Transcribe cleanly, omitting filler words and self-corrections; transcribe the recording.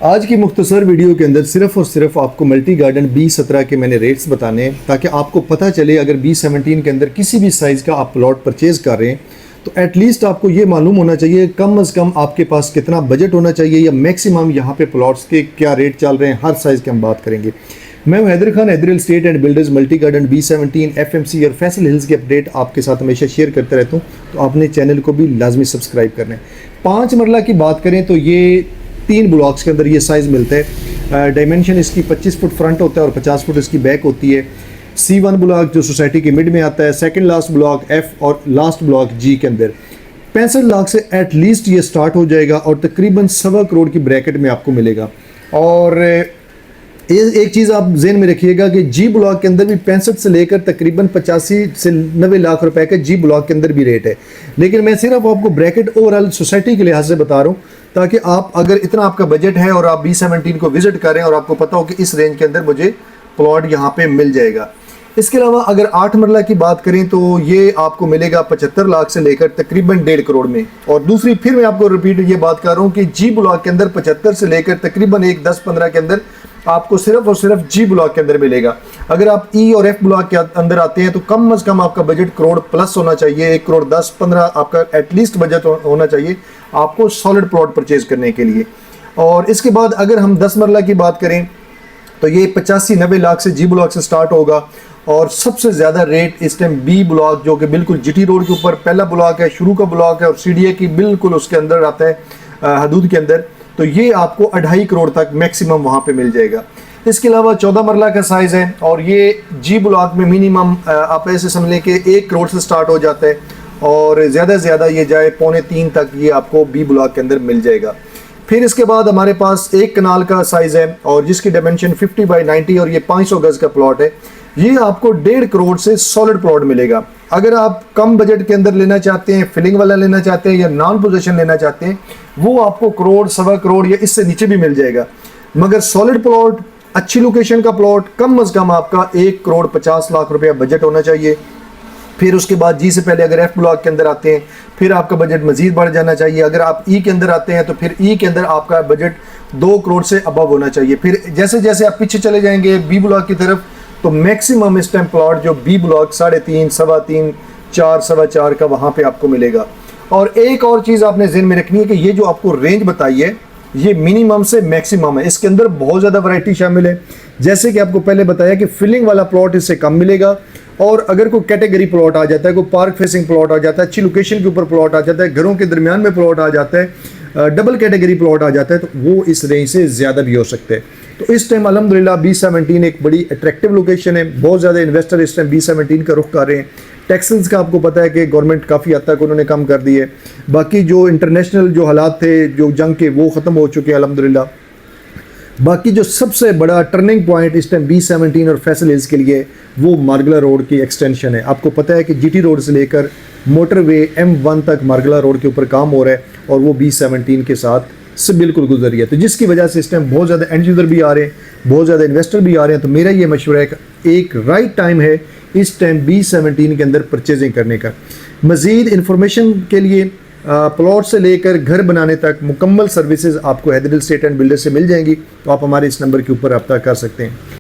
आज की मुख्तसर वीडियो के अंदर सिर्फ और सिर्फ आपको मल्टी गार्डन B17 के मैंने रेट्स बताने हैं ताकि आपको पता चले अगर B17 के अंदर किसी भी साइज़ का आप प्लॉट परचेज़ कर रहे हैं तो एटलीस्ट आपको ये मालूम होना चाहिए कम अज़ कम आपके पास कितना बजट होना चाहिए या मैक्सिमम यहाँ पे प्लॉट्स के क्या रेट चल रहे हैं। हर साइज़ की हम बात करेंगे। मैं हूं Haider Khan, Haider estate and builders, multi garden B17, FMC और फैसल हिल्स के अपडेट आपके साथ हमेशा शेयर करता रहता हूँ। तो आपने चैनल को भी लाजमी सब्सक्राइब करना है। 5 मरला की बात करें तो ये 3 ब्लॉक्स के अंदर ये साइज़ मिलता है। डायमेंशन इसकी 25 फुट फ्रंट होता है और 50 फुट इसकी बैक होती है। C1 ब्लॉक जो सोसाइटी के मिड में आता है, सेकंड लास्ट ब्लॉक F और लास्ट ब्लॉक G के अंदर 65 लाख से एटलीस्ट ये स्टार्ट हो जाएगा और तकरीबन 1.25 करोड़ की ब्रैकेट में आपको मिलेगा। और एक चीज़ आप जहन में रखिएगा कि जी ब्लॉक के अंदर भी 65 से लेकर तकरीबन 85 से 90 लाख रुपए का जी ब्लॉक के अंदर भी रेट है। लेकिन मैं सिर्फ आपको ब्रैकेट ओवरऑल सोसाइटी के लिहाज से बता रहा हूँ ताकि आप अगर इतना आपका बजट है और आप B17 को विजिट करें और आपको पता हो कि इस रेंज के अंदर मुझे प्लॉट यहाँ पे मिल जाएगा। इसके अलावा अगर 8 मरला की बात करें तो ये आपको मिलेगा 75 लाख से लेकर तकरीबन 1.5 करोड़ में। और दूसरी फिर मैं आपको रिपीट ये बात कर रहा हूँ कि जी ब्लॉक के अंदर 75 से लेकर तकरीबन 10-15 के अंदर आपको सिर्फ और सिर्फ जी ब्लॉक के अंदर मिलेगा। अगर आप ई और एफ ब्लॉक के अंदर आते हैं तो कम अज़ कम आपका बजट करोड़ प्लस होना चाहिए। 1 करोड़ 10-15 आपका एटलीस्ट बजट होना चाहिए आपको सॉलिड प्लॉट परचेज करने के लिए। और इसके बाद अगर हम 10 मरला की बात करें तो ये 85-90 लाख से जी ब्लॉक से स्टार्ट होगा। और सबसे ज़्यादा रेट इस टाइम बी ब्लॉक जो कि बिल्कुल जीटी रोड के ऊपर पहला ब्लॉक है, शुरू का ब्लॉक है और सीडीए की बिल्कुल उसके अंदर आता है हदूद के अंदर, तो ये आपको 2.5 करोड़ तक मैक्सिमम वहाँ पे मिल जाएगा। इसके अलावा 14 मरला का साइज़ है और ये जी ब्लॉक में मिनिमम आप ऐसे समझ लें कि 1 करोड़ से स्टार्ट हो जाता है और ज़्यादा से ज़्यादा ये जाए 2.25 तक ये आपको बी ब्लॉक के अंदर मिल जाएगा। फिर इसके बाद हमारे पास 1 कनाल का साइज़ है और जिसकी डायमेंशन 50x90 और ये 500 गज़ का प्लॉट है। ये आपको 1.5 करोड़ से सॉलिड प्लॉट मिलेगा। अगर आप कम बजट के अंदर लेना चाहते हैं, फिलिंग वाला लेना चाहते हैं या नॉन पोजीशन लेना चाहते हैं, वो आपको करोड़, 1.25 करोड़ या इससे नीचे भी मिल जाएगा। मगर सॉलिड प्लॉट, अच्छी लोकेशन का प्लॉट कम अज़ कम आपका 1 करोड़ 50 लाख रुपया बजट होना चाहिए। फिर उसके बाद जी से पहले अगर एफ ब्लॉक के अंदर आते हैं फिर आपका बजट मजीद बढ़ जाना चाहिए। अगर आप ई के अंदर आते हैं तो फिर ई के अंदर आपका बजट 2 करोड़ से अबव होना चाहिए। फिर जैसे जैसे आप पीछे चले जाएंगे बी ब्लॉक की तरफ तो मैक्सिमम इस टाइम प्लॉट जो बी ब्लॉक 3.5, 3.25, 4, 4.25 का वहाँ पे आपको मिलेगा। और एक और चीज़ आपने ज़हन में रखनी है कि ये जो आपको रेंज बताई है ये मिनिमम से मैक्सिमम है। इसके अंदर बहुत ज़्यादा वैरायटी शामिल है। जैसे कि आपको पहले बताया कि फिलिंग वाला प्लॉट इससे कम मिलेगा और अगर कोई कैटेगरी प्लॉट आ जाता है, कोई पार्क फेसिंग प्लॉट आ जाता है, अच्छी लोकेशन के ऊपर प्लॉट आ जाता है, घरों के दरमियान में प्लॉट आ जाता है, डबल कैटेगरी प्लॉट आ जाता है तो वो इस रेंज से ज़्यादा भी हो सकते हैं। तो इस टाइम अल्हम्दुलिल्लाह B17 एक बड़ी अट्रैक्टिव लोकेशन है। बहुत ज़्यादा इन्वेस्टर इस टाइम B17 का रुख कर रहे हैं। टैक्सेस का आपको पता है कि गवर्नमेंट काफ़ी हद तक उन्होंने कम कर दिए। बाकी जो इंटरनेशनल जो हालात थे जो जंग के वो ख़त्म हो चुके हैं अल्हम्दुलिल्लाह। बाकी जो सबसे बड़ा टर्निंग पॉइंट इस टाइम B17 और फैसल हिल्स के लिए वो मार्गला रोड की एक्सटेंशन है। आपको पता है कि जीटी रोड से लेकर मोटरवे M1 तक मार्गला रोड के ऊपर काम हो रहा है और वो B17 के साथ से बिल्कुल गुजर रही है। तो जिसकी वजह से इस टाइम बहुत ज़्यादा एंड यूज़र भी आ रहे हैं, बहुत ज़्यादा इन्वेस्टर भी आ रहे हैं। तो मेरा ये मशवरा है कि एक राइट टाइम है इस टाइम B17 के अंदर परचेजिंग करने का। मज़ीद इंफॉर्मेशन के लिए प्लॉट से लेकर घर बनाने तक मुकम्मल सर्विसेज आपको हैदर एस्टेट एंड बिल्डर से मिल जाएंगी। तो आप हमारे इस नंबर के ऊपर रब्ता कर सकते हैं।